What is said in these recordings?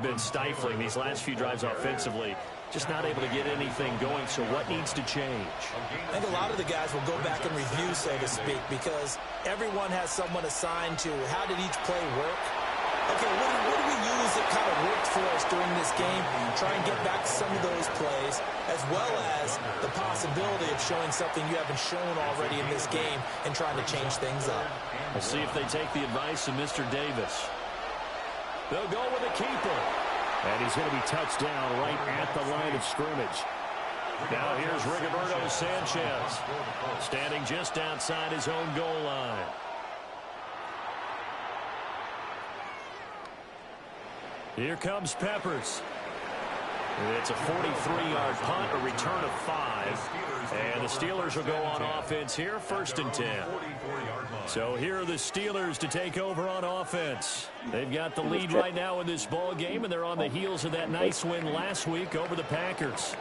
Been stifling these last few drives offensively. Just not able to get anything going, so what needs to change? I think a lot of the guys will go back and review, so to speak, because everyone has someone assigned to how did each play work. Okay, what do we use that kind of worked for us during this game? Try and get back some of those plays, as well as the possibility of showing something you haven't shown already in this game and trying to change things up. We'll see if they take the advice of Mr. Davis. They'll go with the keeper. And he's going to be touched down right at the line of scrimmage. Now here's Rigoberto Sanchez, standing just outside his own goal line. Here comes Peppers. It's a 43-yard punt, a return of 5. And the Steelers will go on offense here, 1st and 10. So here are the Steelers to take over on offense. They've got the lead right now in this ball game, and they're on the heels of that nice win last week over the Packers.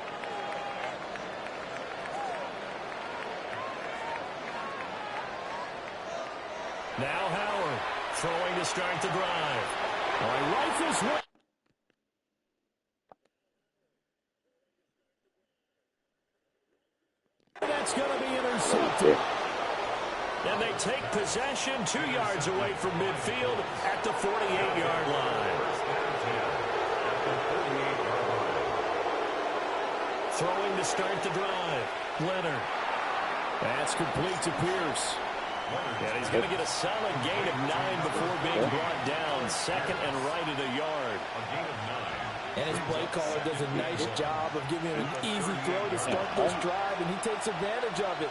Now Howard throwing to start the drive. Rifles one. That's going to be intercepted. And they take possession 2 yards away from midfield at the 48-yard line. Throwing to start the drive. Leonard. That's complete to Pierce. And he's going to get a solid gain of 9 before being brought down. 2nd and right at a yard. And his play caller does a nice job of giving him an easy throw to start this drive, and he takes advantage of it.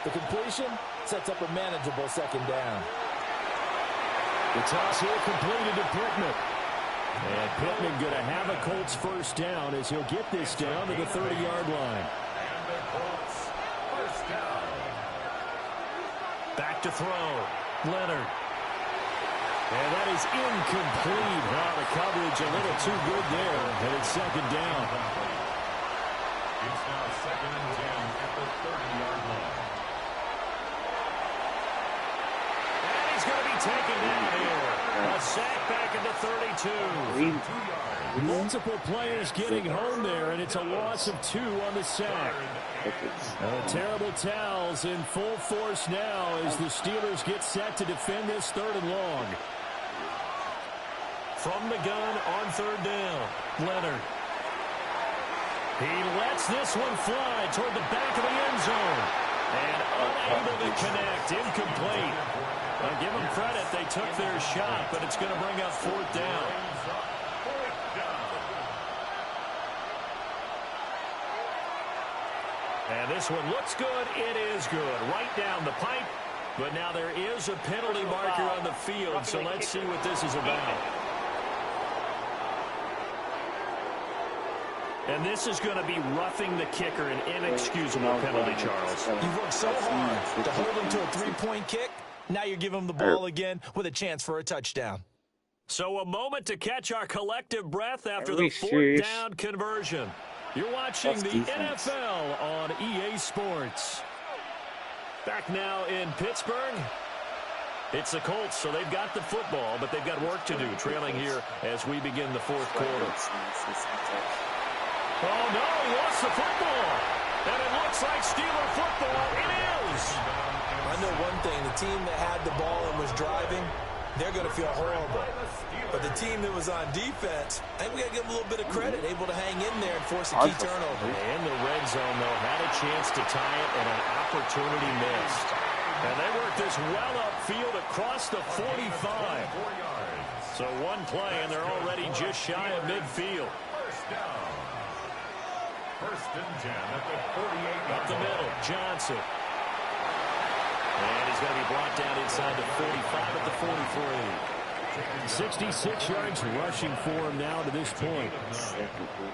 The completion sets up a manageable 2nd down. The toss here completed to Pittman. And Pittman going to have a Colts 1st down as he'll get this down to the 30-yard line. And the Colts 1st down. Back to throw. Leonard. And that is incomplete. Well, the coverage a little too good there. And it's 2nd down. It's now 2nd and 10 at the 30-yard line. And he's going to be taken down here. A sack back at the 32. Multiple players getting home there, and it's a loss of 2 on the sack. Terrible towels in full force now as the Steelers get set to defend this 3rd and long. From the gun on 3rd down, Leonard. He lets this one fly toward the back of the end zone. And unable to connect, incomplete. Now give them credit, they took their shot, but it's going to bring up 4th down. And this one looks good. It is good. Right down the pipe. But now there is a penalty marker on the field, so let's see what this is about. And this is going to be roughing the kicker, an inexcusable penalty, Charles. You've worked so hard to hold him to a 3-point kick. Now you're giving him the ball again with a chance for a touchdown. So a moment to catch our collective breath after the 4th down conversion. You're watching the NFL on EA Sports. Back now in Pittsburgh. It's the Colts, so they've got the football, but they've got work to do, trailing here as we begin the 4th quarter. Oh, no, he lost the football. And it looks like Steeler football. It is. I know one thing. The team that had the ball and was driving, they're going to feel horrible. But the team that was on defense, I think we got to give them a little bit of credit, able to hang in there and force a key turnover. In the red zone, though, had a chance to tie it and an opportunity missed. And they worked this well upfield across the 45. So one play, and they're already just shy of midfield. 1st down. 1st and 10 at the 48. Up the middle, Johnson. And he's going to be brought down inside the 45 at the 43. 66 yards rushing for him now to this point.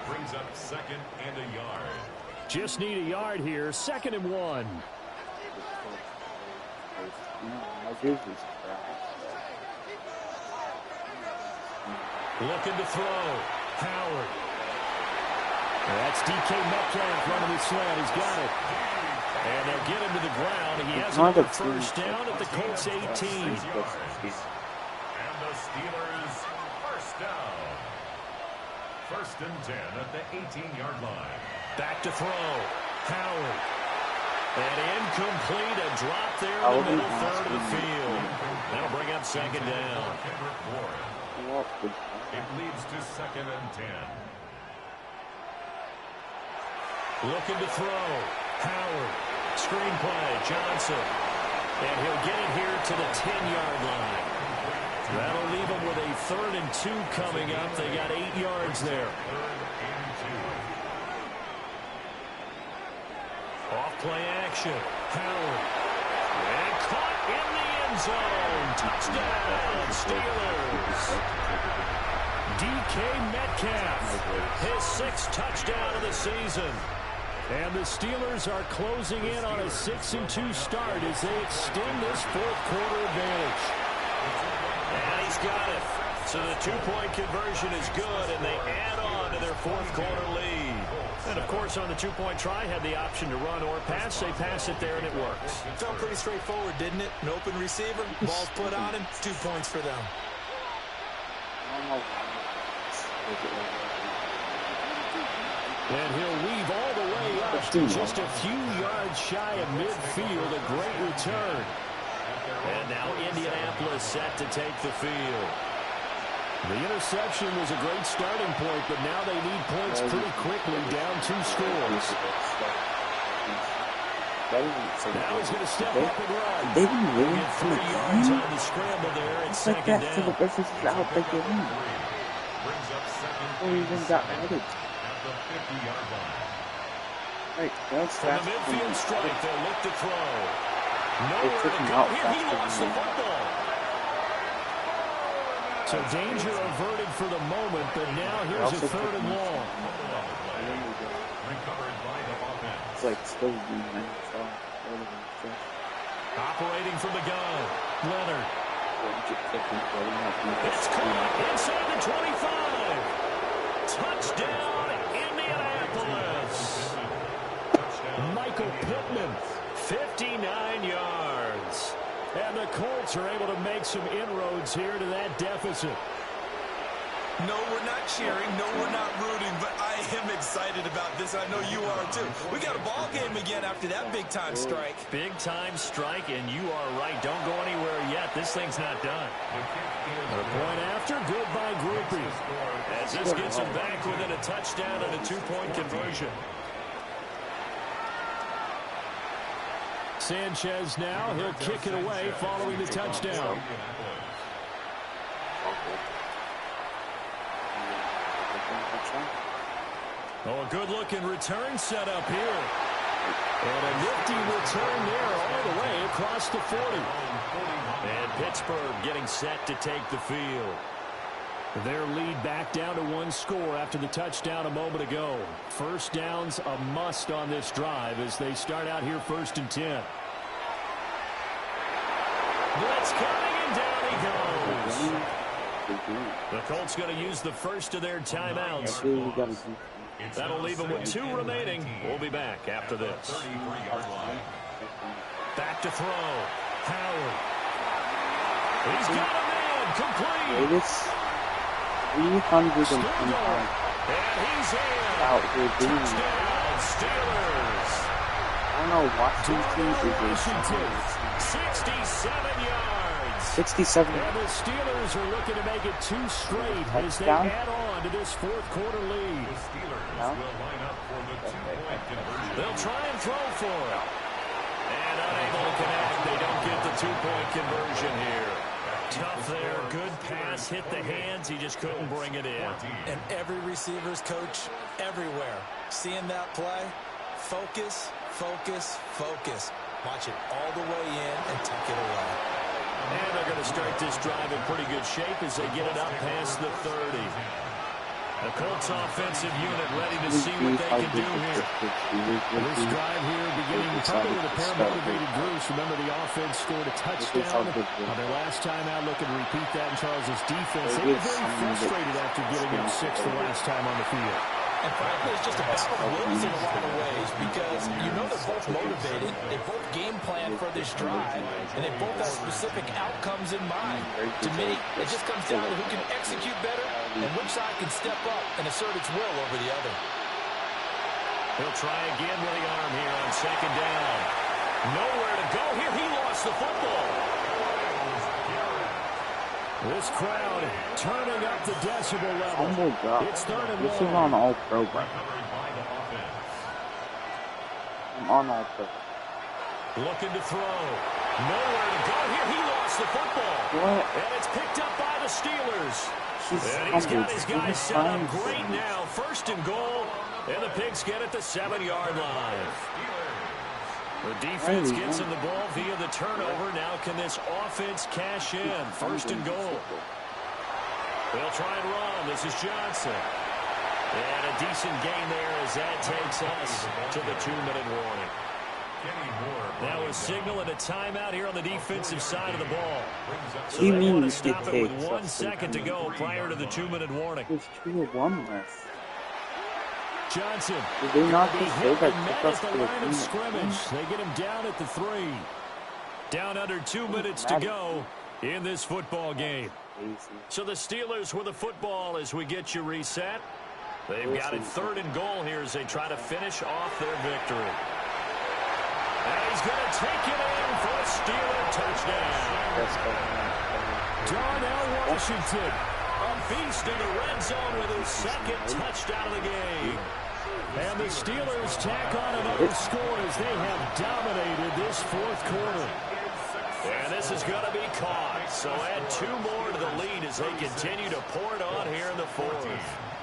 Brings up 2nd and a yard. Just need a yard here. 2nd and 1. Looking to throw. Howard. That's DK Metcalf running his sled. He's got it. And they'll get him to the ground. He has another 1st down at the Colts 18. And the Steelers 1st down. 1st and 10 at the 48. 1 First and 10 at the 18-yard line. Back to throw. Howard. And incomplete. A drop there in the middle third of the field. That'll bring up second down. It leads to second and 10. Looking to throw. Howard. Screenplay. Johnson. And he'll get it here to the 10-yard line. That'll leave them with a 3rd and 2 coming up. They got 8 yards there. Off play action. Howard. And caught in the end zone. Touchdown, Steelers. DK Metcalf, his 6th touchdown of the season. And the Steelers are closing in on a 6-2 start as they extend this 4th quarter advantage. And he's got it. So the 2-point conversion is good, and they add on to their 4th quarter lead. And, of course, on the 2-point try, had the option to run or pass. They pass it there, and it works. Felt pretty straightforward, didn't it? An open receiver, ball's put on him, 2 points for them. And he'll weave all the way up to just a few yards shy of midfield. A great return. And now Indianapolis set to take the field. The interception was a great starting point, but now they need points pretty quickly, down 2 scores. Now he's going to step up and run. They didn't really Get 3 yards on the scramble there. It's like second that down. till the versus is out the game. Or even got added. Right, that's From the fast. midfield strike, they'll look to throw. They Nowhere took to him go out here. He faster lost than the me. football. So danger averted for the moment, but now here's a 3rd and long. It's like still being Operating from the gun. Leonard. It's It's caught inside the 25. Touchdown, Indianapolis. Michael Pittman, 59 yards. And the Colts are able to make some inroads here to that deficit. No, we're not cheering. No, we're not rooting, but I am excited about this. I know you are, too. We got a ball game again after that big-time strike. Big-time strike, and you are right. Don't go anywhere yet. This thing's not done. The point after, good by Groupie. As this gets him back within a touchdown and a 2-point conversion. Sanchez now, he'll kick it away following the touchdown. Oh, a good-looking return set up here. And a nifty return there all the way across the 40. And Pittsburgh getting set to take the field. Their lead back down to 1 score after the touchdown a moment ago. First down's a must on this drive as they start out here 1st and 10. Blitz coming, and down he goes. The Colts going to use the first of their timeouts. That'll leave them with 2 remaining. We'll be back after this. Back to throw. Howard. He's got a man. Complete. It is 325 And he's in. out here doing it. Touchdown, Steelers. I don't know, Washington Washington, is 67 yards. 67. And the Steelers are looking to make it 2 straight as they Touchdown. add on to this 4th quarter lead. No? They'll try and throw for it. And unable to connect. They don't get the 2-point conversion here. Tough there. Good pass. Hit the hands. He just couldn't bring it in. And every receiver's coach everywhere. Seeing that play, focus, focus, focus. Watch it all the way in and tuck it away. And they're going to start this drive in pretty good shape as they get it up past the 30. The Colts offensive unit ready to see what they can do here. This drive here beginning probably with a pair of motivated groups. Remember, the offense scored a touchdown on their last time out, looking to repeat that in Charles' defense. They were very frustrated after giving up 6 the last time on the field. And frankly, it's just a battle of wills in a lot of ways because you know they're both motivated, they both game plan for this drive, and they both have specific outcomes in mind. To me, it just comes down to who can execute better and which side can step up and assert its will over the other. He'll try again with the arm here on second down. Nowhere to go here. He lost the football. This crowd turning up the decibel level. Oh my God. It's third and This is one. on all pro, bro. I'm on all pro. Looking to throw. Nowhere to go here. He lost the football. What? And it's picked up by the Steelers. He's And he's got humbled. his He guys was set up trying great to- now. First and goal. And the Pigs get at the 7-yard line. The defense gets in the ball via the turnover. Now can this offense cash in? First and goal. They'll try and run. This is Johnson. And a decent gain there as that takes us to the 2-minute warning. Now a signal and a timeout here on the defensive side of the ball. So You they mean want you to stop could it with take 1 something second to from go the prior to the 2-minute warning. There's 2 or 1 left. Johnson. Did they not He just say hit that and met took at us the to the line of 3? scrimmage. They get him down at the 3. Down under 2 minutes to go in this football game. So the Steelers with the football as we get you reset. They've got it 3rd and goal here as they try to finish off their victory. And he's going to take it in for a Steeler touchdown. Darnell Washington, a beast in the red zone with his 2nd touchdown of the game. And the Steelers tack on another score as they have dominated this 4th quarter. And this is going to be caught. So add 2 more to the lead as they continue to pour it on here in the 4th.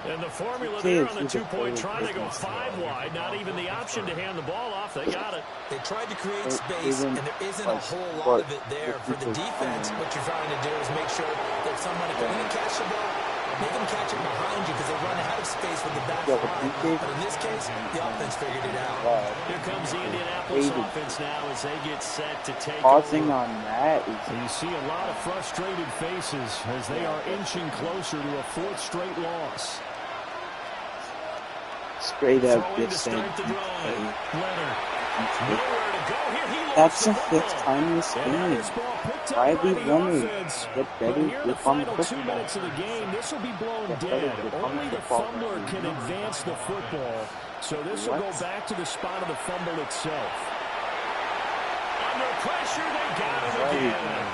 And the formula there on the 2-point try, they go 5 wide. Not even the option to hand the ball off. They got it. They tried to create space, and there isn't a whole lot of it there. For the defense, what you're trying to do is make sure that someone, if you're going to catch the ball, make them catch it behind you because they run out of space with the back line. But in this case, the offense figured it out. Here comes the Indianapolis offense now as they get set to take Pausing over. on that is You see a lot of frustrated faces as they are inching closer to a 4th straight loss. straight up Throwing to just start the drive. Leonard. Nowhere to go here. He lost That's the the 5th football. time this And now game. this ball picked up Why by be the running? offense. Get But better, here in the grip on the final 2 football. minutes of the game, this will be blown Get better, dead. grip on Only the the football. fumbler can advance the football. So this will go What? back to the spot of the fumble itself. Under pressure, they got him again.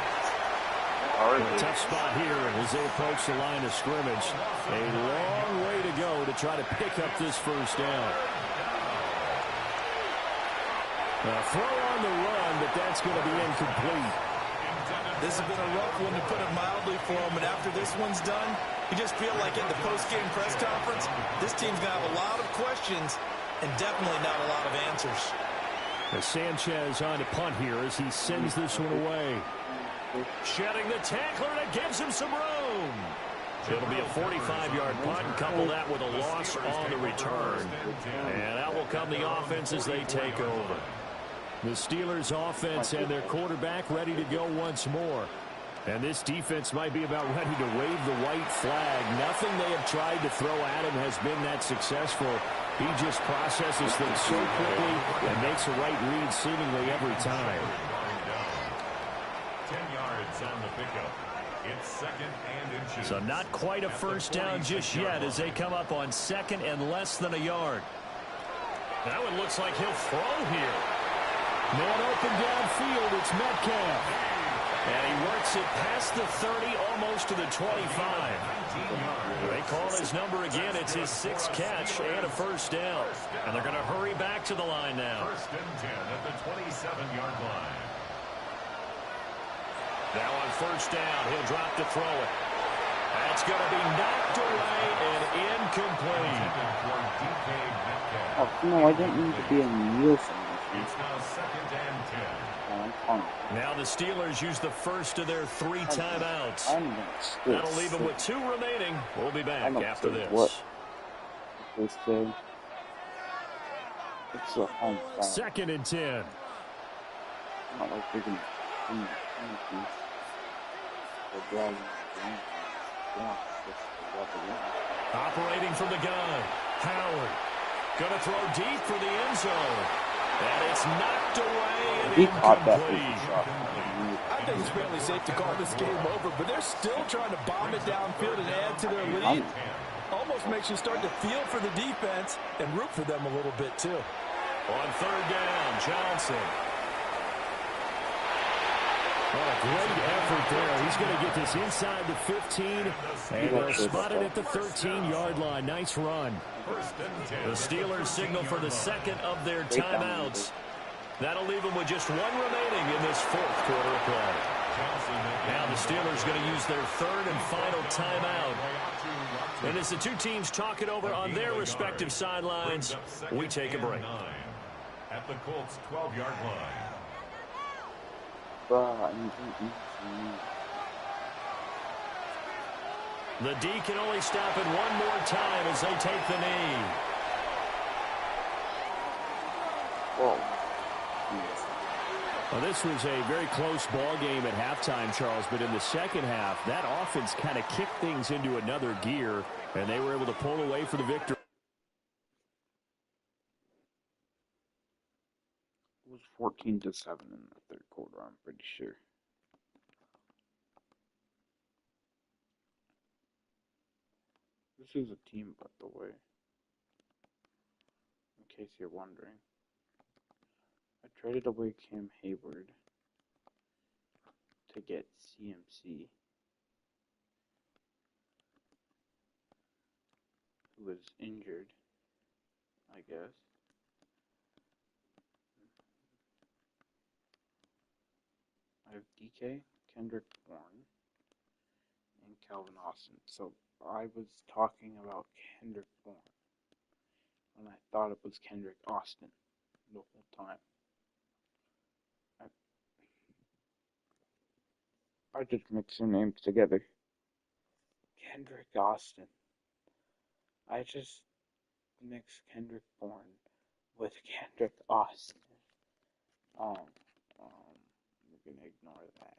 A tough spot here as they approach the line of scrimmage. A long way to go to try to pick up this 1st down. A throw on the run, but that's going to be incomplete. This has been a rough one, to put it mildly, for him. And after this one's done, you just feel like in the post-game press conference, this team's going to have a lot of questions and definitely not a lot of answers. As Sanchez on to punt here as he sends this one away. Shedding the tackler, and it gives him some room. It'll be a 45-yard punt, and couple that with a loss on the return. And out will come the offense as they take over. The Steelers offense and their quarterback ready to go once more. And this defense might be about ready to wave the white flag. Nothing they have tried to throw at him has been that successful. He just processes things so quickly and makes a right read seemingly every time. 10 yards on the pickup. It's 2nd and inches. So not quite a 1st down just yet as they come up on 2nd and less than a yard. Now it looks like he'll throw here. Man open downfield, it's Metcalf. And he works it past the 30, almost to the 25. They call his number again. It's his 6th catch and a 1st down. And they're going to hurry back to the line now. 1st and 10 at the 27-yard line. Now on 1st down, he'll drop to throw it. That's going to be knocked away and incomplete. Oh, no, I didn't mean to be a Nielsen. It's now 2nd and 10. Now the Steelers use the first of their 3 timeouts. Still That'll leave them with 2 remaining. We'll be back after this. What? It's a home foul. 2nd and 10. Not like they're gonna they're dragging down. Operating from the gun. Howard. Going to throw deep for the end zone. And it's knocked Knocked away and He caught that with incomplete. the shot. I think it's fairly safe to call this game over, but they're still trying to bomb it downfield and add to their lead. Almost makes you start to feel for the defense and root for them a little bit, too. On third down, Johnson. Oh, great effort there. He's going to get this inside the 15, and they'll spot it at the 13-yard line. Nice run. The Steelers signal for the second of their timeouts. That'll leave them with just one remaining in this fourth quarter of play. Now the Steelers going to use their third and final timeout. And as the two teams talk it over on their respective sidelines, we take a break. At the Colts' 12-yard line. The D can only stop it one more time as they take the knee. Whoa. Well, this was a very close ball game at halftime, Charles, but in the second half, that offense kind of kicked things into another gear, and they were able to pull away for the victory. It was 14-7 in the third quarter, I'm pretty sure. This is a team, by the way. In case you're wondering. I traded away Cam Hayward to get CMC, who was injured, I guess. I have DK, Kendrick Bourne, and Calvin Austin. So I was talking about Kendrick Bourne when I thought it was Kendrick Austin the whole time. I just mixed their names together. Kendrick Austin. I just mixed Kendrick Bourne with Kendrick Austin. We're gonna ignore that.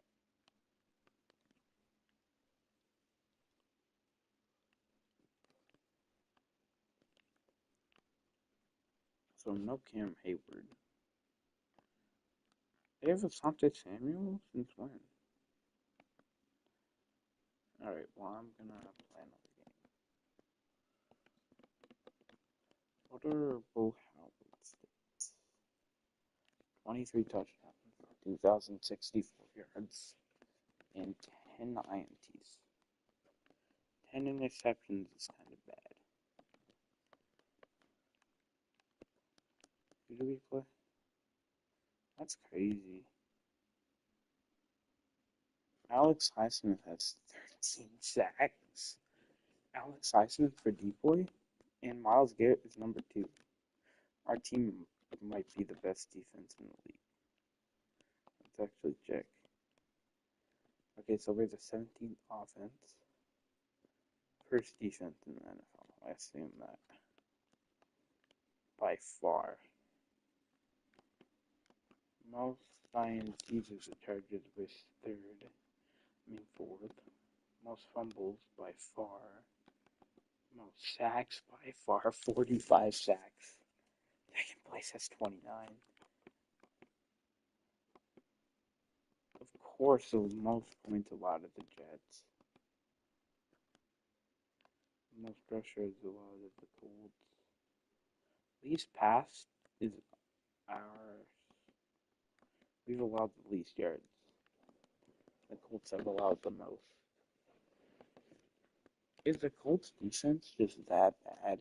So no Cam Hayward. They have Asante Samuel since when? Alright, well I'm gonna play another game. What are Bo Howard's stats? 23 touchdowns, 2,064 yards, and 10 INTs. 10 interceptions is kind of bad. Who do we play? That's crazy. Alex Highsmith has 13 sacks. Alex Highsmith for Depoy, and Myles Garrett is number 2. Our team might be the best defense in the league. Let's actually check. Okay, so we're the 17th offense. First defense in the NFL. I assume that. By far. Most INTs of the Chargers with fourth. Most fumbles by far. Most sacks by far. 45 sacks. Second place has 29. Of course, the most points allowed of the Jets. Most pressure is allowed of the Colts. Least pass is ours. We've allowed the least yards. The Colts have allowed the most. Is the Colts defense just that bad?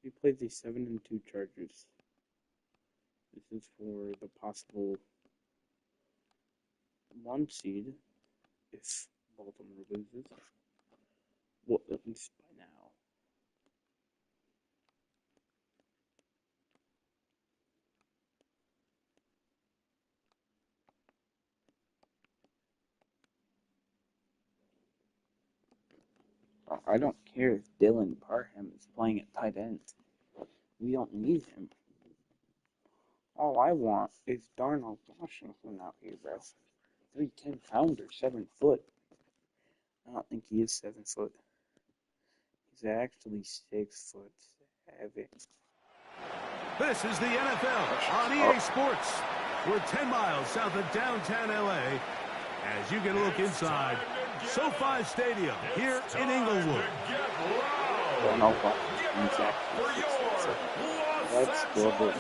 We played the 7-2 Chargers. This is for the possible 1 seed if Baltimore loses. Well, at least by now. I don't care if Dylan Parham is playing at tight end. We don't need him. All I want is Darnell Washington out here, bro. 310 pounder, 7 foot. I don't think he is 7 foot. He's actually 6'7". This is the NFL on EA Sports. We're 10 miles south of downtown L.A. as you get a look inside SoFi Stadium here in Inglewood. Don't know what he's actually 6'7". Let's go with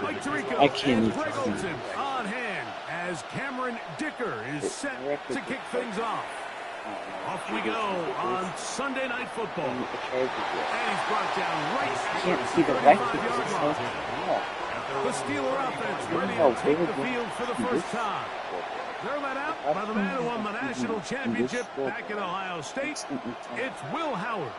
Mike Tirico I can't and even Greg see Olsen that. on hand as Cameron Dicker is set to kick things off. Off we go on Sunday Night Football. And he's brought down right I at can't the see the right 35-yard because line. it's so small. The Steeler offense ready No, to take they the would field for the do first this. time. They're led out by the man who won the national championship back in Ohio State. It's Will Howard.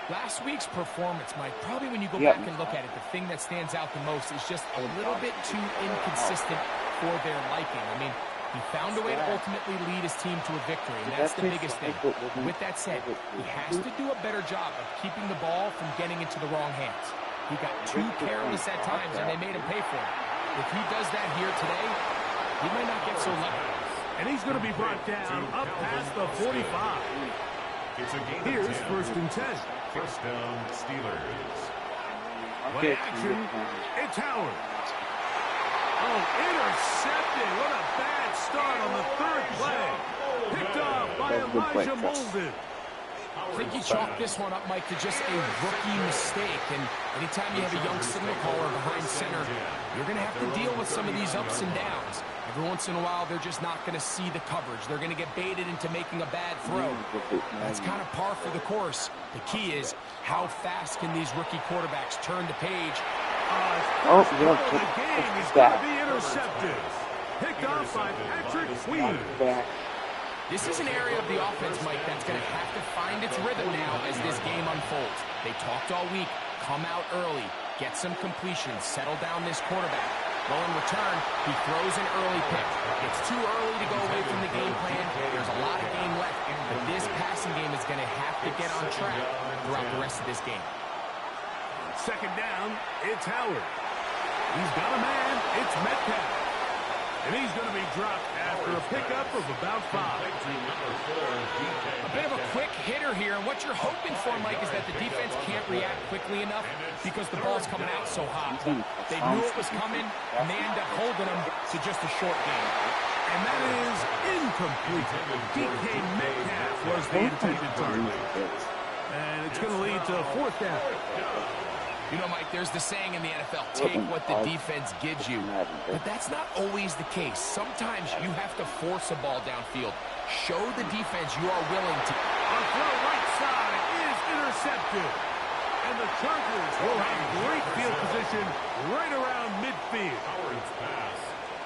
Last week's performance, Mike, probably when you go Yeah. back and look at it, the thing that stands out the most is just a little bit too inconsistent for their liking. I mean, he found a way to ultimately lead his team to a victory, and that's the biggest thing. With that said, he has to do a better job of keeping the ball from getting into the wrong hands. He got too careless at times, and they made him pay for it. If he does that here today, he might not get so lucky. And he's going to be brought down up past the 45. Here's first and 10. First down, Steelers. Play action. It's Howard. Oh, intercepted. What a bad start on the third play. Picked off by Elijah Molden. I think you chalk this one up, Mike, to just a rookie mistake. And anytime you have a young signal caller behind center, you're going to have to deal with some of these ups and downs. Every once in a while, they're just not going to see the coverage. They're going to get baited into making a bad throw. That's kind of par for the course. The key is, how fast can these rookie quarterbacks turn the page? Oh, yeah, the game is going to be intercepted. Picked off by Patrick Queen. This is an area of the offense, Mike, that's going to have to find its rhythm now as this game unfolds. They talked all week. Come out early. Get some completions. Settle down this quarterback. Well, in return, he throws an early pick. It's too early to go away from the game plan. There's a lot of game left. But this passing game is going to have to get on track throughout the rest of this game. Second down, it's Howard. He's got a man. It's Metcalf. And he's going to be dropped after a pickup of about 5. A bit of a quick hitter here, and what you're hoping for, Mike, is that the defense can't react quickly enough because the ball's coming out so hot. They knew it was coming, and they end up holding them to just a short game. And that is incomplete. DK Metcalf was the intended target. And it's going to lead to a fourth down. You know, Mike, there's the saying in the NFL, take what the defense gives you. But that's not always the case. Sometimes you have to force a ball downfield. Show the defense you are willing to. Our throw right side is intercepted. And the Chargers will have great field position right around midfield. Howard's pass.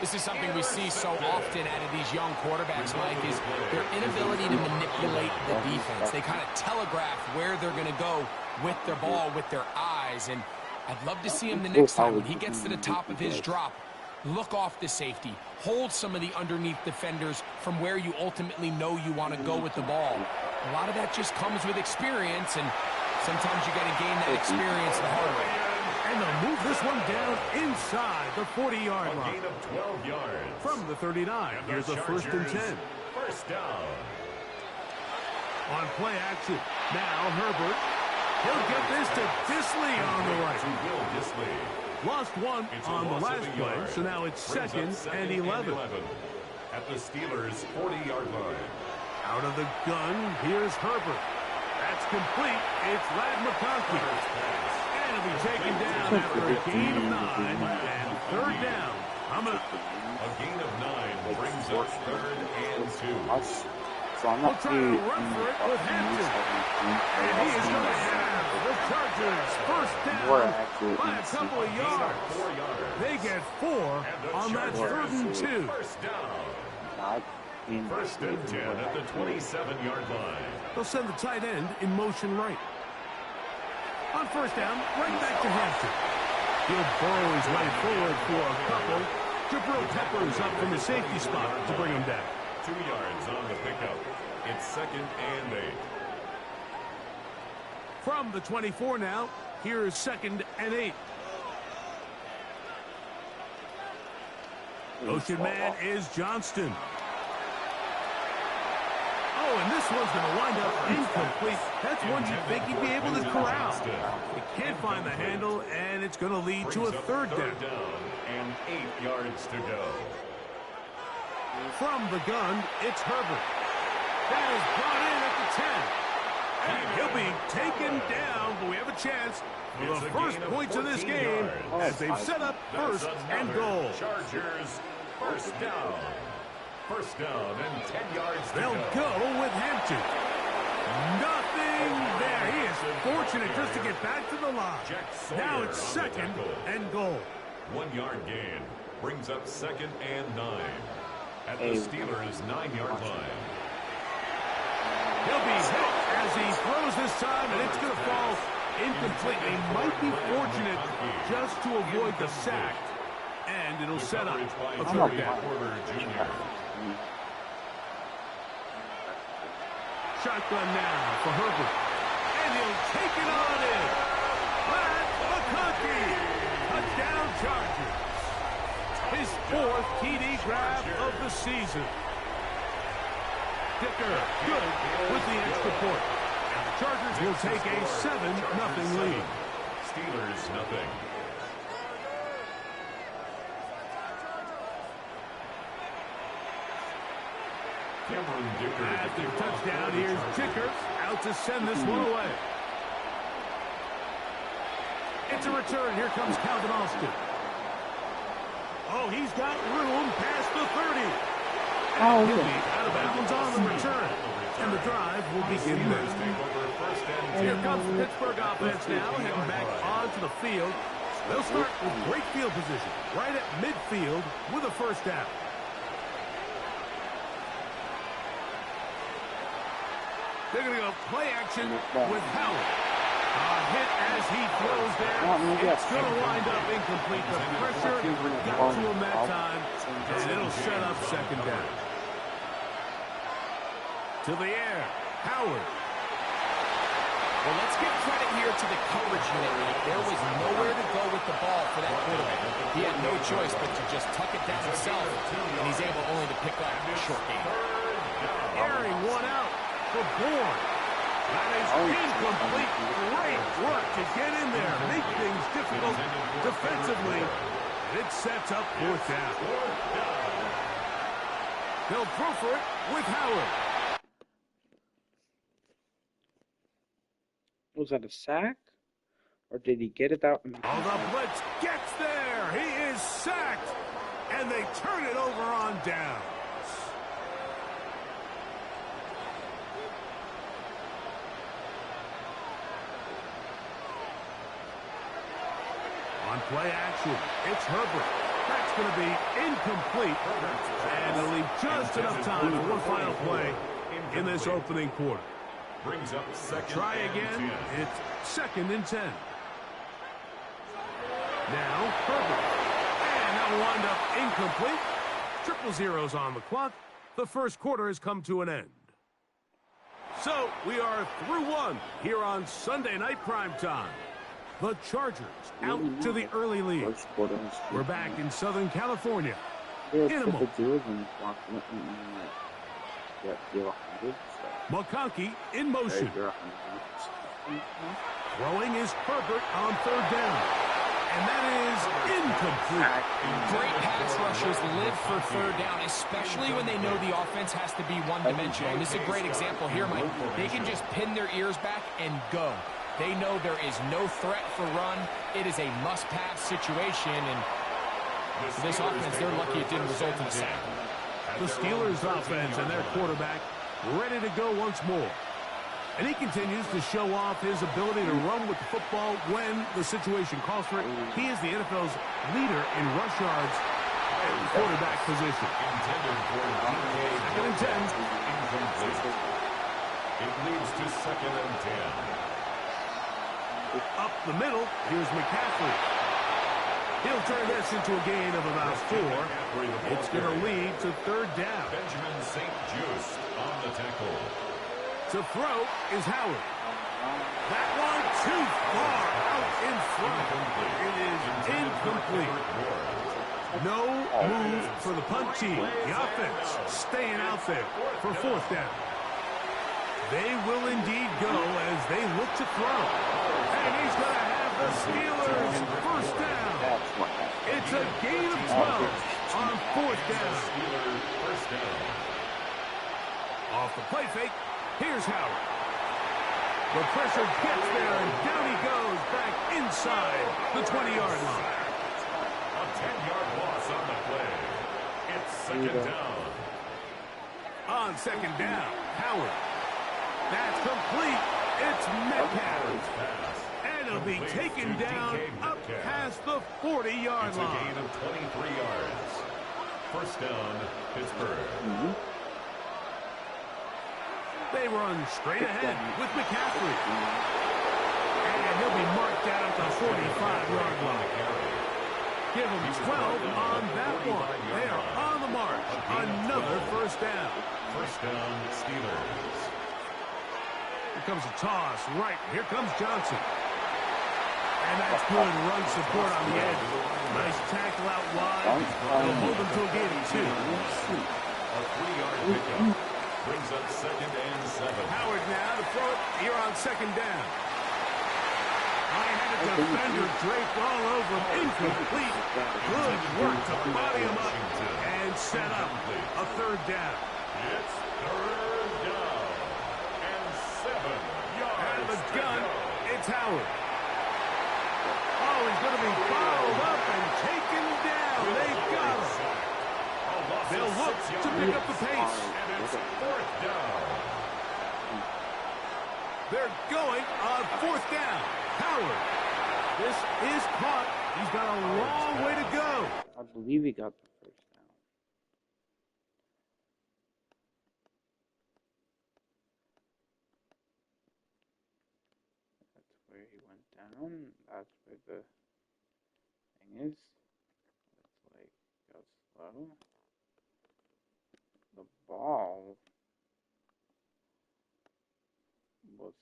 This is something we see so often out of these young quarterbacks, Mike, is their inability to manipulate the defense. They kind of telegraph where they're going to go with their ball, with their eyes. And I'd love to see him the next time when he gets to the top of his drop. Look off the safety. Hold some of the underneath defenders from where you ultimately know you want to go with the ball. A lot of that just comes with experience, and sometimes you got to gain that experience the hard way. And they'll move this one down inside the 40-yard line. Gain of 12 yards. From the 39, here's a first and 10. First down. On play action, now Herbert. He'll get this to Disley on the right. Will Disley. Lost one It's a on the loss of last a play, yard. so now it's Brings up second and 11. At the Steelers' 40-yard line. Out of the gun, here's Herbert. That's complete. It's Ladd McConkey. And he'll be taken down after a gain of 9 and third down. Coming up. A gain of 9 brings up third and 2. So I'm We'll not try to run for it with Hampton. And he is going to have the Chargers first down by a couple of yards. 4 yards. They get 4 on that third and 2. First down. First and 10 at the 27-yard line. They'll send the tight end in motion right. On first down, right back to Hampton. He'll burrow his way forward for a couple. Jabril Peppers up from the safety spot to bring him down. 2 yards on the pickup. It's second and 8. From the 24 now, here's second and 8. Motion man is Johnston. Oh, Oh, and this one's going to wind up incomplete. That's one you'd think he'd be able to corral. He can't find the handle, and it's going to lead to a third down. And 8 yards to go. From the gun, it's Herbert. That is brought in at the 10. And he'll be taken down, but we have a chance for the first points of this game as they've set up first and goal. Chargers, first down. First down and 10 yards to They'll go with Hampton. Nothing there. He is fortunate just to get back to the line. Now it's second and goal. 1 yard gain brings up second and 9 at the Steelers' 9-yard line. He'll be hit as he throws this time, and it's going to fall incomplete. He might be fortunate just to avoid the sack, and it'll set up a third down. Shotgun now for Herbert, and he'll take it on in. Pat McConkey, touchdown Chargers. His 4th TD grab of the season. Dicker, good with the extra point. And the Chargers will take a 7-0 lead. Steelers nothing. After touchdown, here's Dicker out to send this one away. It's a return. Here comes Calvin Austin. Oh, he's got room past the 30. He'll be out of bounds on the return. And the drive will begin there. Here comes the Pittsburgh offense now, heading back onto the field. They'll start with great field position, right at midfield with a first down. They're going to go play action with Howard. A hit as he throws there. It's going to wind up incomplete. The pressure got to him that time, and it'll set up second down. To the air, Howard. Well, let's give credit here to the coverage unit. There was nowhere to go with the ball for that quarterback. He had no choice but to just tuck it down himself, and he's able only to pick up a short gain. Airing one out for Bourne. That is incomplete. Great work to get in there, make things difficult defensively, and it sets up fourth down. They'll throw for it with Howard. Was that a sack? Or did he get it out? Oh, the blitz gets there. He is sacked. And they turn it over on down. On play action, it's Herbert. That's going to be incomplete. And they'll leave just enough time for one final play in this opening quarter. Brings up second. Try again. It's second and 10. Now Herbert. And that'll wind up incomplete. Triple zeros on the clock. The first quarter has come to an end. So we are through one here on Sunday Night Primetime. The Chargers out to the early lead. We're back in Southern California. McConkey in motion. Throwing is Herbert on third down. And that is incomplete. Great pass rushers live for third down, especially when they know the offense has to be one-dimensional. And this is a great example here, Mike. They can just pin their ears back and go. They know there is no threat for run. It is a must-pass situation, and for this offense, they're lucky it didn't result in a sack. The Steelers offense and their quarterback ready to go once more. And he continues to show off his ability to run with the football when the situation calls for it. He is the NFL's leader in rush yards at the quarterback position. Second and 10. It leads to second and 10. Up the middle, here's McCaffrey. He'll turn this into a gain of about 4. It's going to lead to third down. Benjamin St. Just on the tackle. To throw is Howard. That one too far out in front. It is incomplete. No move for the punt team. The offense staying out there for fourth down. They will indeed go as they look to throw. And he's going to have the Steelers first down. That's what happened. It's a gain of 12 on fourth down. Steelers first down. Off the play fake, here's Howard. The pressure gets there, and down he goes back inside the 20-yard line. A 10-yard loss on the play. It's second down. On second down, Howard. That's complete. It's Metcalf. And it'll be taken down up past the 40-yard It's a line. gain of 23 yards. First down, Pittsburgh. They run straight ahead with McCaffrey. And he'll be marked down at the 45-yard line. Give him 12 on that one. They are on the march. Another first down. First down, Steelers. Here comes a toss. Right. Here comes Johnson. And that's good run support on the edge. Nice tackle out wide. They'll hold him to a gain of 2. A 3-yard pickup. Brings up second and 7. Howard now to throw it here on second down. High-handed defender draped all over him. Incomplete. Good work to body him up and set up a third down. It's third down and 7 yards. Out of the gun, it's Howard. Oh, he's going to be fouled up and taken down. They've got him. They'll look to pick up the pace. And it's fourth down. They're going on fourth down. Howard. This is caught. He's got a long way to go. I believe he got the first down. That's where he went down. That's where the thing is. Let's like go slow. The ball was really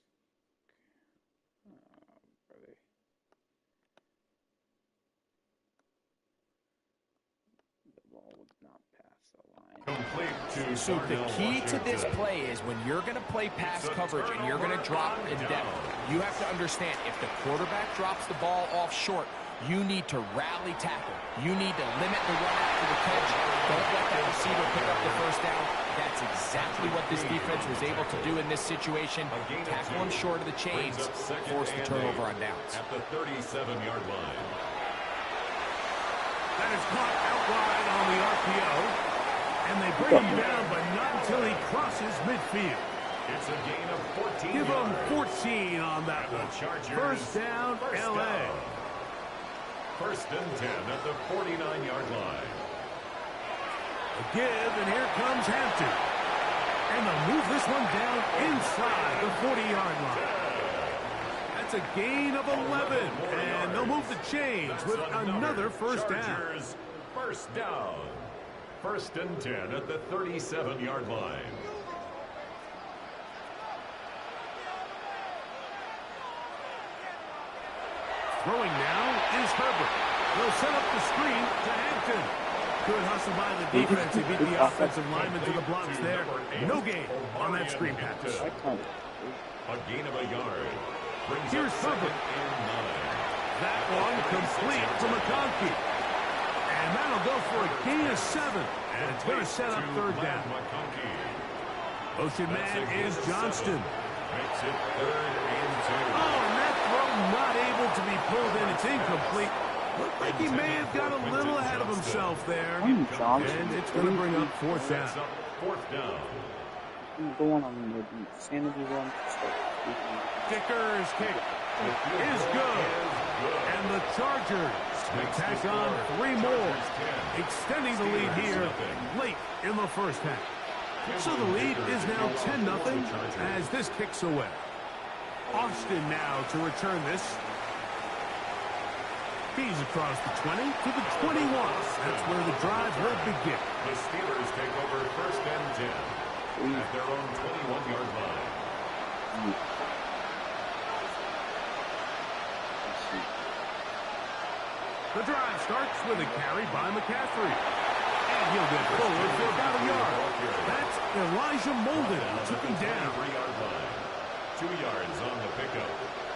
the ball would not pass the line. Complete to So the Darnell key to this Washington. play is when you're going to play pass coverage and you're going to drop in depth, you have to understand if the quarterback drops the ball off short, you need to rally tackle. You need to limit the run after the catch. Don't let that receiver pick up the first down. That's exactly what this defense was able to do in this situation. Tackle him short of the chains, force the turnover on downs. At the 37-yard line. That is caught out wide on the RPO. And they bring him down, but not until he crosses midfield. It's a gain of 14 Give him yards. 14 on that The one. Chargers. First down, First L.A. down. First and 10 at the 49-yard line. A give, and here comes Hampton. And they'll move this one down inside the 40-yard line. That's a gain of 11, and they'll move the chains with another first down. Chargers first down. First and 10 at the 37-yard line. Throwing now is Herbert. They'll set up the screen to Hampton. Good hustle by the defense. He beat the offensive lineman to the blocks there. No gain on that screen pass. A gain of a yard. Brings Here's up second Herbert. and 9. That one complete to McConkey. And that'll go for a gain of 7. And it's going to set up third down. Ocean man is Johnston. Makes it third and 2. Oh, and that throw not able to be pulled in. It's incomplete. Looked like he may have got a little ahead of himself there. I'm Johnson. And it's going to bring up fourth down. Sets up fourth down. I'm going on the sanity run to start speaking. Dicker's kick is good. And the Chargers will tack on 3 more, extending the lead here late in the first half. So the lead is now 10-0 as this kicks away. Austin now to return this. He's across the 20 to the 21. That's where the drive will begin. The Steelers take over first and 10 at their own 21-yard line. The drive starts with a carry by McCaffrey. And he'll get forward for about a yard. That's Elijah Molden. Took him down. 3-yard line. 2 yards on the pickup.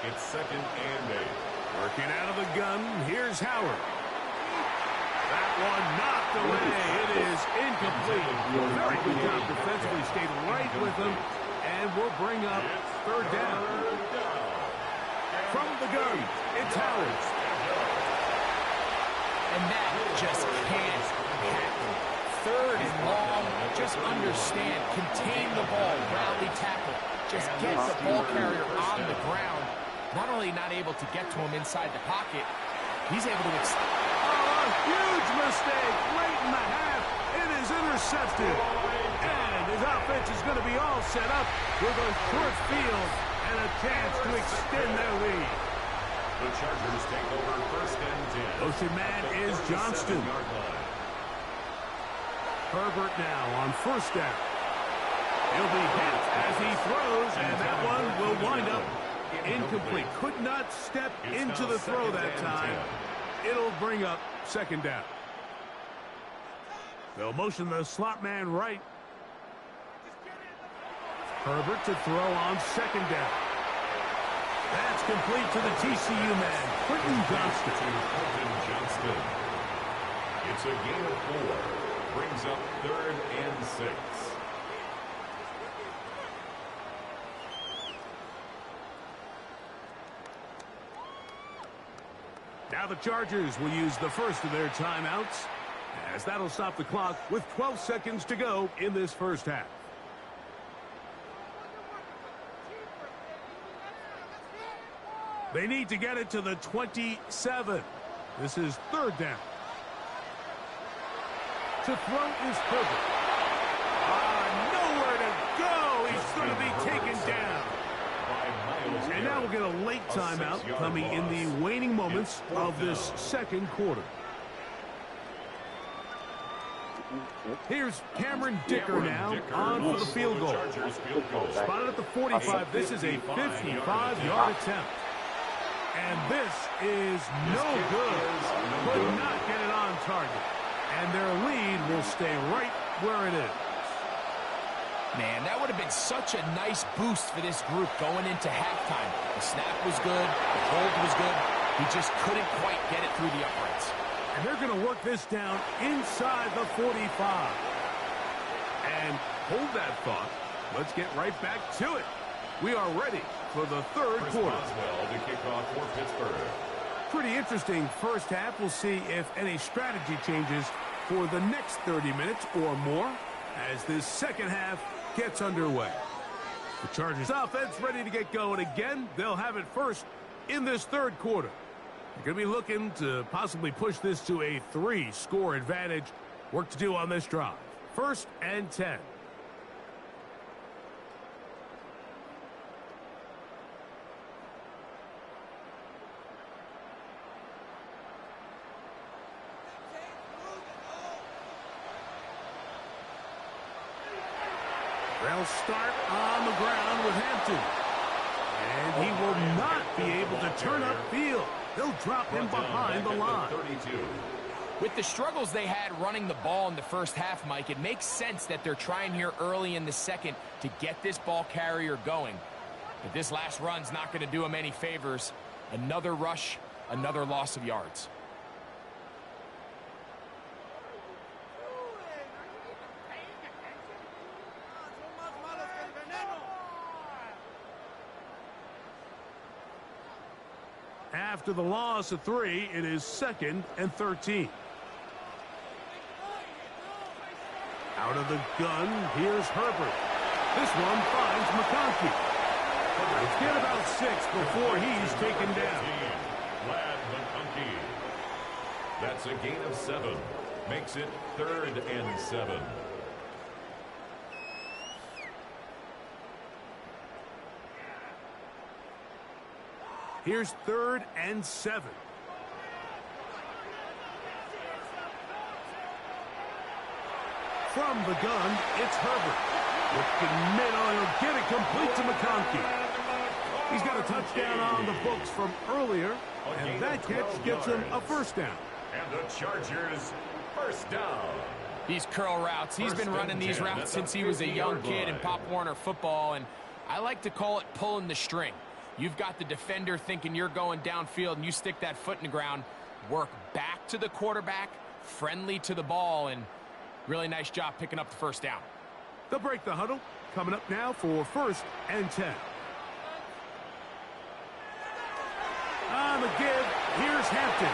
It's 2nd and 8. Working out of the gun, here's Howard. That one knocked away. It is incomplete. Very good job defensively. Stayed right with him. And we'll bring up 3rd down. From the gun, it's Howard. And that just can't happen. 3rd and long. Just understand. Contain the ball. Rally tackle. Just get the ball carrier on the ground. Not only not able to get to him inside the pocket, he's able to extend. Oh, a huge mistake late in the half. It is intercepted. And his offense is going to be all set up with a short field and a chance to extend their lead. The Chargers take over 1st and 10. Motion man is Johnston. Herbert now on 1st down. He'll be hit as he throws, and that one will wind up incomplete. Could not step into the throw that time. It'll bring up 2nd down. They'll motion the slot man right. Herbert to throw on 2nd down. That's complete to the TCU man, Quentin Johnston. It's a gain of 4. Brings up 3rd and 6. Now the Chargers will use the first of their timeouts, as that'll stop the clock with 12 seconds to go in this first half. They need to get it to the 27. This is 3rd down. To throw is Herbert. Nowhere to go. He's going to be taken down. And now we'll get a late timeout coming in the waning moments of this 2nd quarter. Here's Cameron Dicker now on for the field goal. Spotted at the 45. This is a 55-yard attempt. And this is no good. Could not get it on target. And their lead will stay right where it is. Man, that would have been such a nice boost for this group going into halftime. The snap was good. The hold was good. He just couldn't quite get it through the uprights. And they're going to work this down inside the 45. And hold that thought. Let's get right back to it. We are ready for the 3rd quarter. To kick off for Pittsburgh. Pretty interesting first half. We'll see if any strategy changes for the next 30 minutes or more as this 2nd half gets underway. The Chargers offense ready to get going again. They'll have it first in this 3rd quarter. They're going to be looking to possibly push this to a 3-score advantage. Work to do on this drive. 1st and 10. They'll start on the ground with Hampton. And he will not be able to turn upfield. They'll drop him behind the line. With the struggles they had running the ball in the first half, Mike, it makes sense that they're trying here early in the 2nd to get this ball carrier going. But this last run's not going to do him any favors. Another rush, another loss of yards. After the loss of 3, it is 2nd and 13. Out of the gun, here's Herbert. This one finds McConkey. Let's get about 6 before he's taken down. Ladd McConkey. That's a gain of 7. Makes it 3rd and 7. Here's 3rd and 7. From the gun, it's Herbert. Looking middle, he'll get it complete to McConkey. He's got a touchdown on the books from earlier, and that catch gets him a 1st down. And the Chargers, 1st down. These curl routes, he's been running these routes since he was a young kid in Pop Warner football, and I like to call it pulling the string. You've got the defender thinking you're going downfield, and you stick that foot in the ground, work back to the quarterback, friendly to the ball, and really nice job picking up the first down. They'll break the huddle. Coming up now for 1st and 10. On the give, here's Hampton.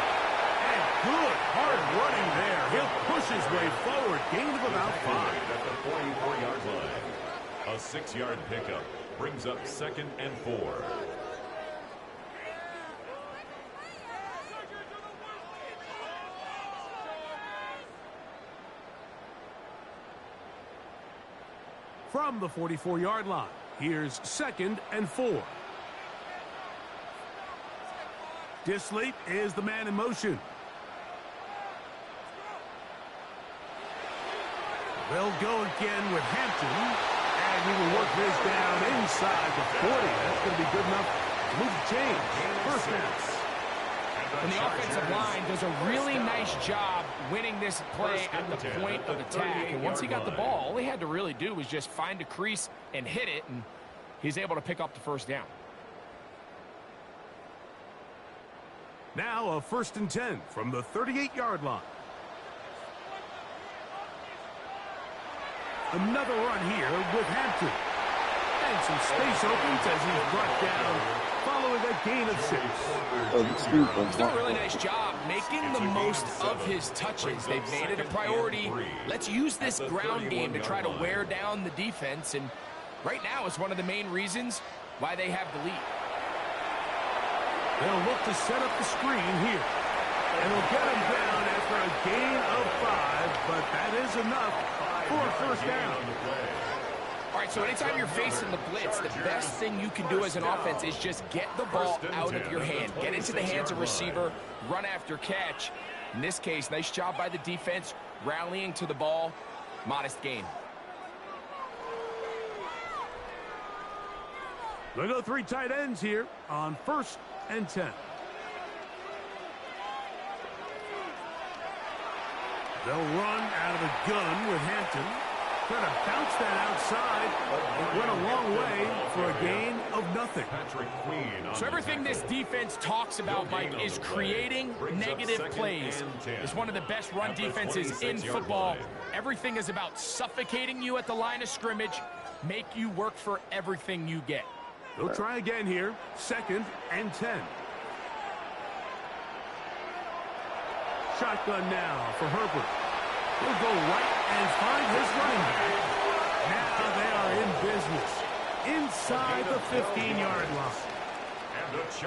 And good, hard running there. He'll push his way forward. Gain of about 5. At the 44-yard line. A 6-yard pickup brings up 2nd and 4. From the 44-yard line, here's 2nd and 4. Disley is the man in motion. They'll go again with Hampton, and he will work this down inside the 40. That's going to be good enough to move the chains. First down. And the offensive line does a really nice job winning this play at the point of attack. And once he got the ball, all he had to really do was just find a crease and hit it, and he's able to pick up the first down. Now a 1st and 10 from the 38-yard line. Another run here with Hampton. And some space opens as he's brought down following a gain of 6. He's done a really nice job making the most of his touches. They've made it a priority. Let's use this ground game to try to wear down the defense, and right now it's one of the main reasons why they have the lead. They'll look to set up the screen here. And they'll get him down after a gain of 5, but that is enough for a first down. All right, so anytime you're facing the blitz, the best thing you can do as an offense is just get the ball out of your hand. Get into the hands of receiver, run after catch. In this case, nice job by the defense, rallying to the ball. Modest gain. They'll go 3 tight ends here on 1st and 10. They'll run out of the gun with Hampton. Trying to bounce that outside. It went a long way for a gain of nothing. So everything this defense talks about, Mike, is creating negative plays. It's one of the best run defenses in football. Everything is about suffocating you at the line of scrimmage, make you work for everything you get. They'll try again here. 2nd and 10. Shotgun now for Herbert. He'll go right and find his running back. Now they are in business. Inside the 15-yard line.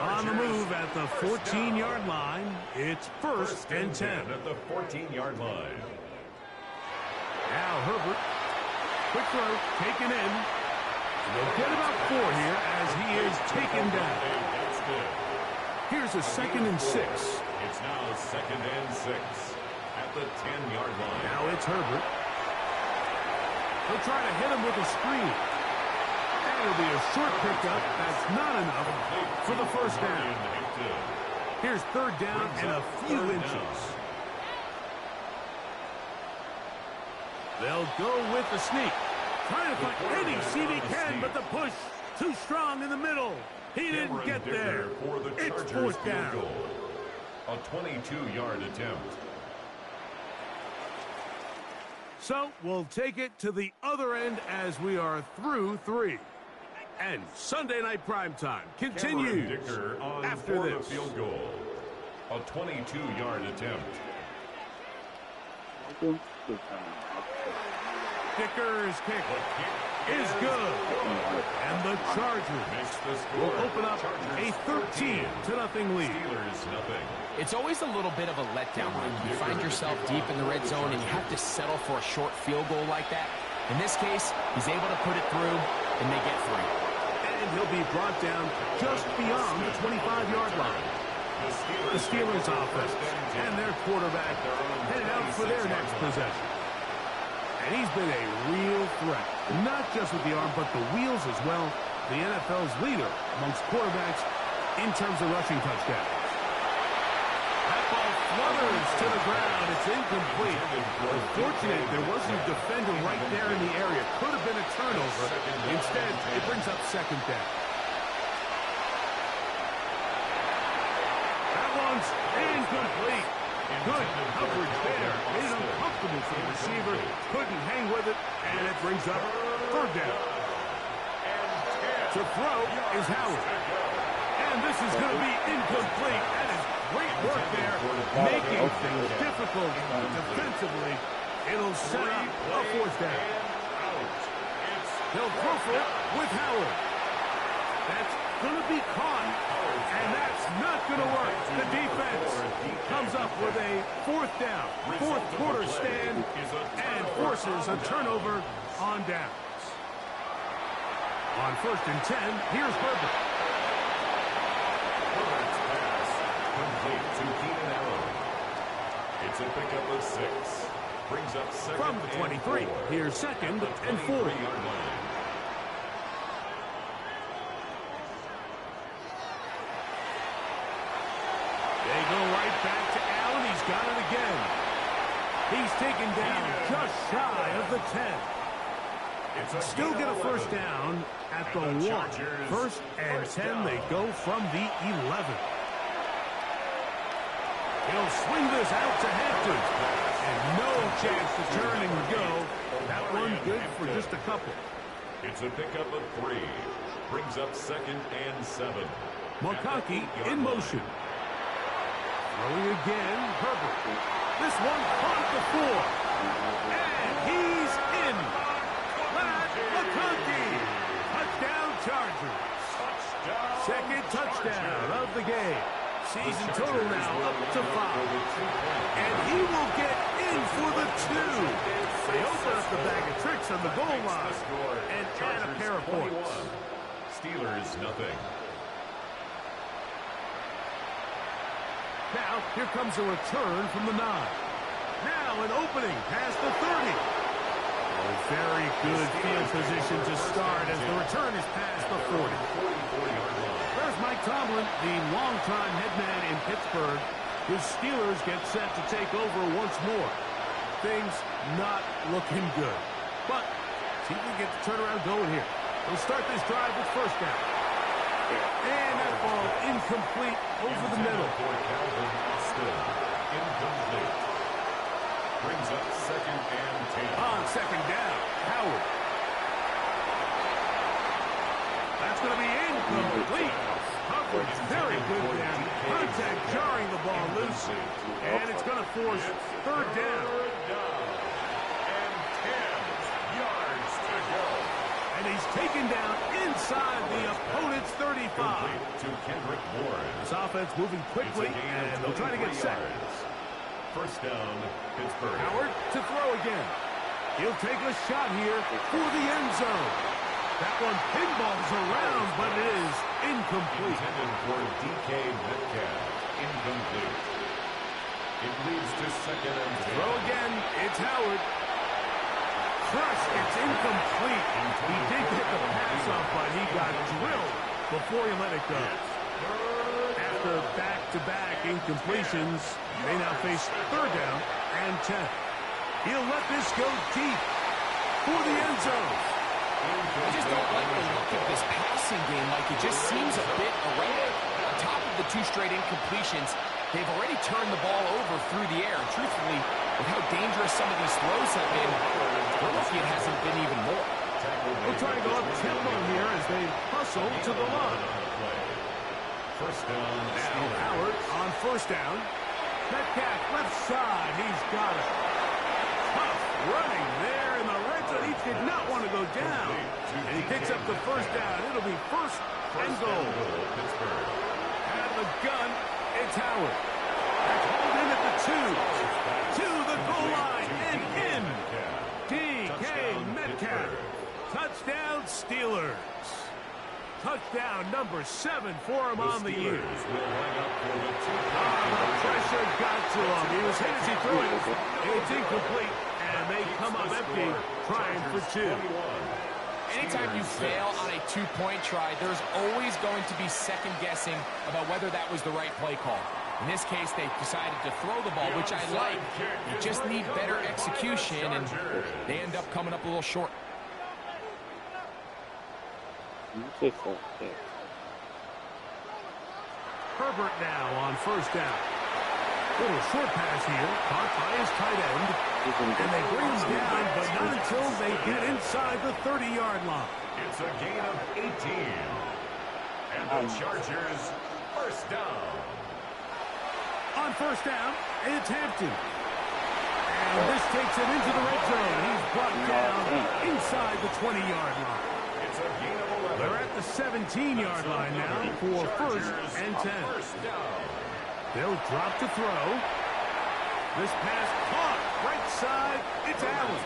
On the move at the 14-yard line. It's 1st and 10. At the 14-yard line. Now Herbert. Quick throw. Taken in. They'll get about 4 here as he is taken down. Here's a 2nd and 6. It's now 2nd and 6 at the 10-yard line. Now it's Herbert. He'll try to hit him with a screen. And it'll be a short pickup. That's not enough for the first down. Here's 3rd down and a few inches. They'll go with the sneak. Trying to find any seat he can, but the push too strong in the middle. He didn't get there. It's 4th down. A 22-yard attempt. So we'll take it to the other end as we are through 3. And Sunday Night Primetime continues after this. Field goal. A 22-yard attempt. Dicker's kick is good. And the Chargers will open up a 13-0 lead. It's always a little bit of a letdown when you find yourself deep in the red zone and you have to settle for a short field goal like that. In this case, he's able to put it through, and they get 3. And he'll be brought down just beyond the 25-yard line. The Steelers offense and their quarterback headed out for their next possession. And he's been a real threat, not just with the arm, but the wheels as well. The NFL's leader amongst quarterbacks in terms of rushing touchdowns. That ball flutters to the ground. It's incomplete. Unfortunate, there wasn't a defender right there in the area. Could have been a turnover. Instead, it brings up second down. That one's incomplete. Good coverage there. Made it uncomfortable for the receiver. Couldn't hang with it, and it brings up third down. To throw is Howard. And this is going to be incomplete. That is great work there, making things difficult defensively. It'll set up a fourth down. He'll throw for it with Howard. That's going to be caught, and that's not going to work. The defense comes up with a fourth down, fourth quarter stand, and forces a turnover on downs. On 1st and 10, here's Herbert. Herbert's pass complete to Keenan Allen. It's a pickup of 6. Brings up second From the 23, here's 2nd and 4. They go right back to Allen. He's got it again. He's taken down just shy of the 10. Still get a first down at the 1. 1st and 10, they go from the 11. He'll swing this out to Hampton. And no chance to turn and go. That one good for just a couple. It's a pickup of 3. Brings up 2nd and 7. McConkey in motion. Throwing again, Herbert. This one caught the 4. And he's in. McConkey. Touchdown Chargers. Second touchdown of the game. Season total now up to 5. And he will get in for the 2. They open up the bag of tricks on the goal line and add a pair of points. Steelers nothing. Now, here comes a return from the 9. Now an opening past the 30. Very good field position to start as the return is past the 40. There's Mike Tomlin, the longtime head man in Pittsburgh. His Steelers get set to take over once more. Things not looking good. But see if we get the turnaround going here. They'll start this drive with first down. And that ball incomplete over the middle. Incomplete. Brings up 2nd and 10. On 2nd down, Howard. That's going to be incomplete. Coverage very good there. Contact jarring the ball loose. And it's going to force 3rd down. And 10 yards to go. And he's taken down inside the opponent's 35. To Kendrick Bourne. This offense moving quickly, and they'll try to get set. First down, Pittsburgh. Howard to throw again. He'll take a shot here for the end zone. That one pinballs around, but it is incomplete. Intended for DK Metcalf. Incomplete. It leads to 2nd and 10. Throw again. It's Howard. Crushed. It's incomplete. He did get the pass off, but he got drilled before he let it go. After back-to-back incompletions, they now face 3rd down and 10. He'll let this go deep for the end zone. I just don't like the look of this passing game. Like, it just seems a bit erratic. On top of the 2 straight incompletions, they've already turned the ball over through the air. And truthfully, with how dangerous some of these throws have been, we're lucky it hasn't been even more. We'll try to go up tempo here as they hustle to the line. First down. Now Howard on first down. Metcalf left side. He's got it. Tough running there in the red zone. He did not want to go down. And he picks up the first down. It'll be first and goal. Out of the gun, it's Howard. That's hauled in at the 2. To the goal line and in. DK Metcalf. Touchdown Steelers. Touchdown number 7 for him on the year. The pressure got to him. He was hit as he threw it. It's incomplete, and they come up empty, trying for 2. Anytime you fail on a 2-point try, there's always going to be second guessing about whether that was the right play call. In this case, they decided to throw the ball, which I like. You just need better execution, and they end up coming up a little short. Herbert now on first down. Little short pass here, caught by his tight end. And they bring him down, but not until they get inside the 30-yard line. It's a gain of 18. And the Chargers first down. On first down, it's Hampton. And this takes it into the red zone. He's brought down inside the 20-yard line. It's a gain of 11. They're at the 17-yard line now for first and 10. They'll drop to throw. This pass caught right side. It's Allen.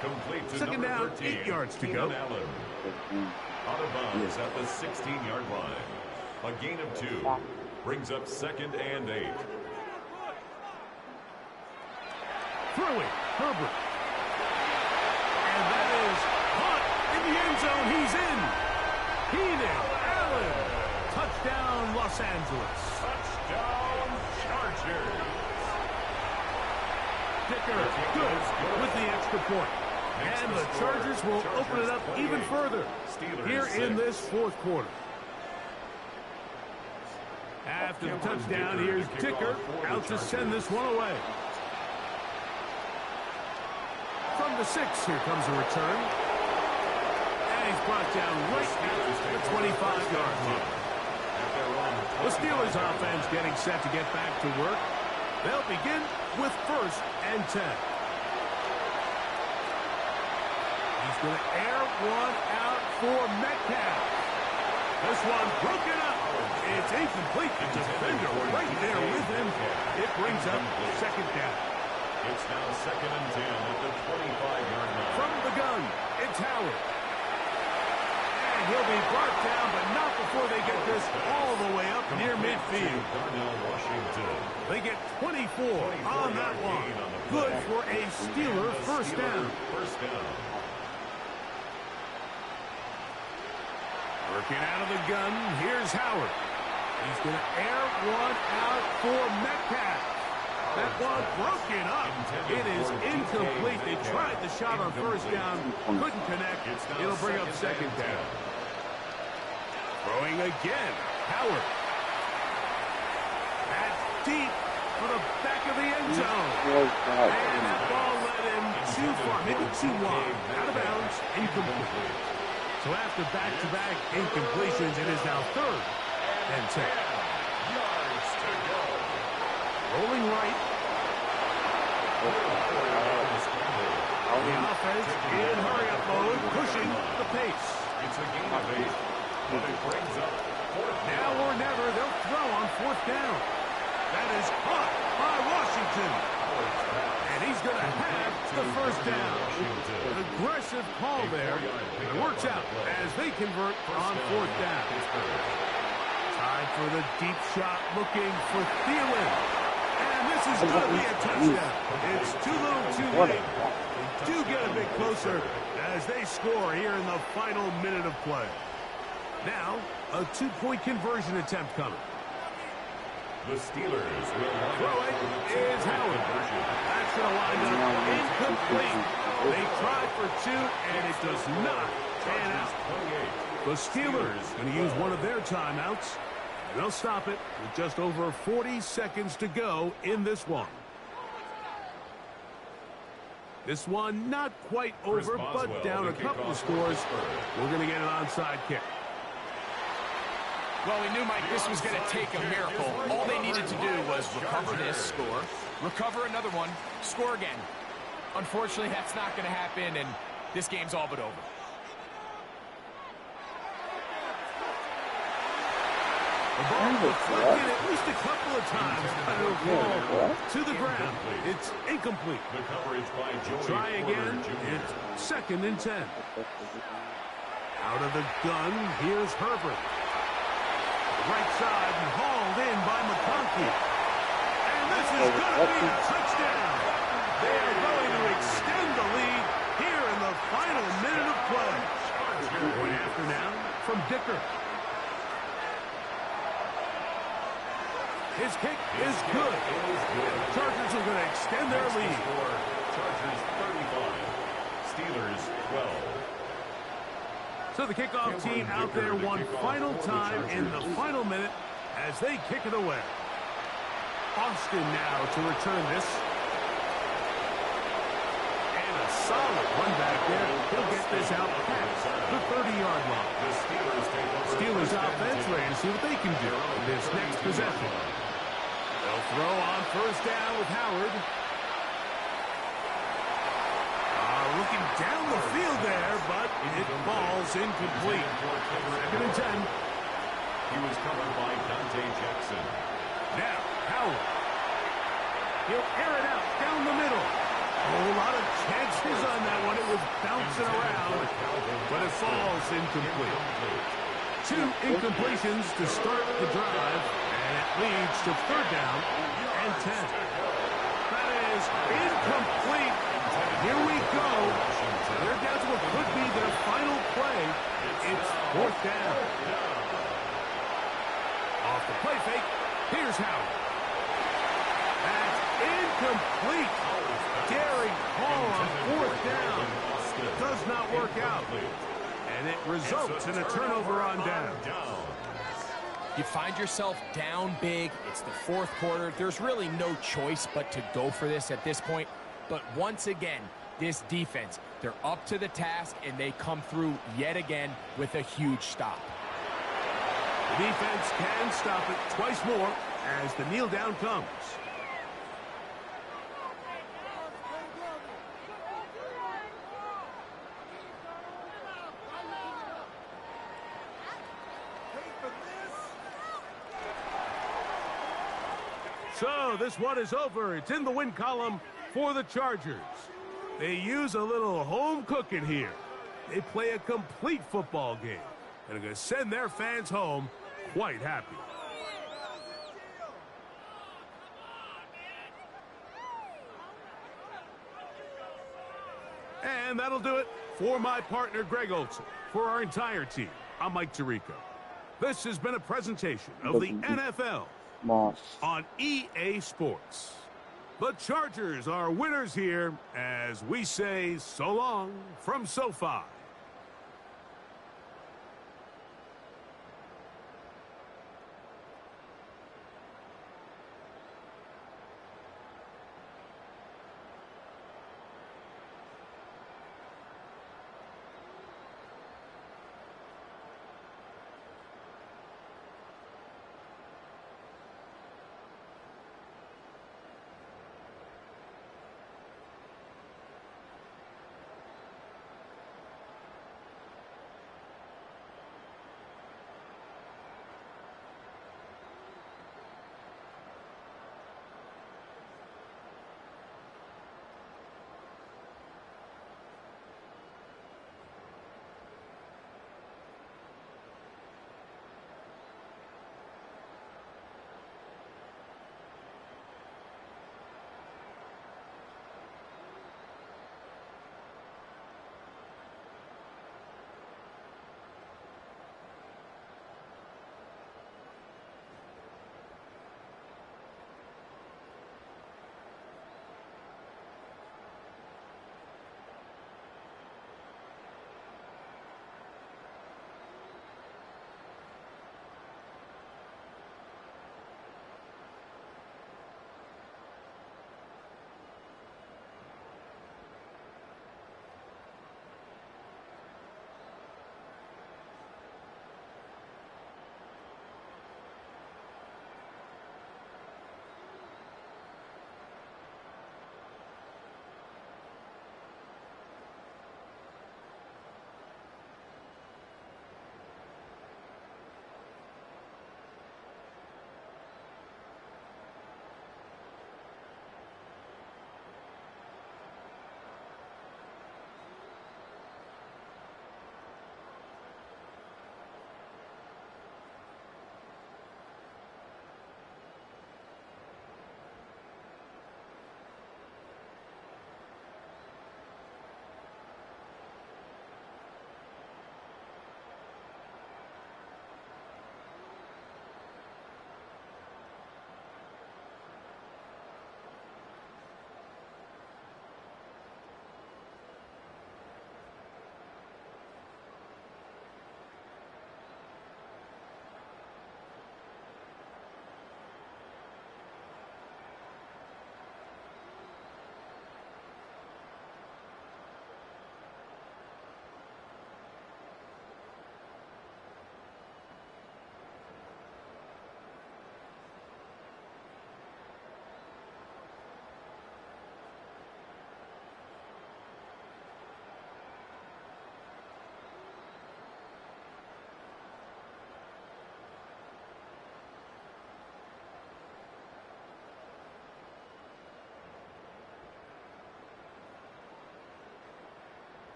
Complete to Second down, 8 yards to go. Allen. Out of bounds at the 16-yard line. A gain of 2. Brings up second and 8. Throwing, Herbert. And that is caught in the end zone. He's in. Keenan Allen. Touchdown, Los Angeles. Touchdown, Chargers. Dicker, good with the extra point. And the Chargers will open it up even further here in this fourth quarter. After the touchdown, here's Dicker out to send this one away. From the 6, here comes a return. And he's brought down right at the 25-yard line. The Steelers offense getting set to get back to work. They'll begin with first and 10. He's going to air one out for Metcalf. This one broken up. It's incomplete. The defender right there with him. It brings up second down. It's now second and 10 at the 25-yard line. From the gun, it's Howard. And he'll be brought down, but not before they get this all the way up near midfield. Darnell Washington. They get 24 on that one. Good for a Steeler first down. First down. Working out of the gun, here's Howard. He's going to air one out for Metcalf. That one broken up. It is incomplete. They tried the shot on first down, couldn't connect. It'll bring up second down. Throwing again, Howard. That's deep for the back of the end zone. And that ball led him too far, maybe too wide. Out of bounds, incomplete. So after back-to-back incompletions, it is now third and 10. Yards to go. Rolling right. The offense in hurry-up mode, pushing the pace. It's a gain of 8. But it brings up fourth down. Now or never, they'll throw on fourth down. That is caught by Washington. And he's going to have the first down. An aggressive call there. It works out as they convert on fourth down. Time for the deep shot, looking for Thielen. And this is going to be a touchdown. It's too little too late. They do get a bit closer as they score here in the final minute of play. Now, a two-point conversion attempt coming. The Steelers will Throw it is Howard. That's going to wind up incomplete. They tried for 2, and it does not pan out. The Steelers going to use one of their timeouts. And they'll stop it with just over 40 seconds to go in this one. This one not quite over, but down a couple of scores. We're going to get an onside kick. Well, we knew, Mike, this was going to take a miracle. All they needed to do was recover this, score, recover another one, score again. Unfortunately, that's not going to happen, and this game's all but over. The ball deflected at least a couple of times, but it'll fall to the ground. It's incomplete. The coverage by Joey Try again. Porter Jr. It's second and 10. Out of the gun, here's Herbert. Right side and hauled in by McConkey. And this is going to be a touchdown. They are going to extend the lead here in the final minute of play. Going after now from Dicker. good. The Chargers are going to extend their lead. Chargers 35, Steelers 12. So the kickoff team out there one final time in the final minute as they kick it away. Austin now to return this. And a solid run back there. He'll get this out past the 30-yard line. Steelers offense ready to see what they can do in this next possession. They'll throw on first down with Howard. Looking down the field there, but it falls incomplete. 2nd and 10. He was covered by Dante Jackson. Now, Howard. He'll air it out down the middle. A whole lot of chances on that one. It was bouncing around, but it falls incomplete. 2 incompletions to start the drive, and it leads to 3rd down and 10. That is incomplete. Here we go. They're down to what could be their final play. It's 4th down. Off the play fake, here's Howard. That's incomplete. Daring Hall on 4th down. Does not work out. And it results in a turnover on down. You find yourself down big. It's the 4th quarter. There's really no choice but to go for this at this point. But once again, this defense, they're up to the task, and they come through yet again with a huge stop. The defense can stop it twice more as the kneel down comes. So this one is over. It's in the win column for the Chargers. They use a little home cooking here. They play a complete football game and are going to send their fans home quite happy. And that'll do it for my partner, Greg Olson. For our entire team, I'm Mike Tirico. This has been a presentation of the NFL on EA Sports. The Chargers are winners here as we say so long from SoFi.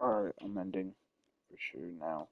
Alright, I'm ending for sure now.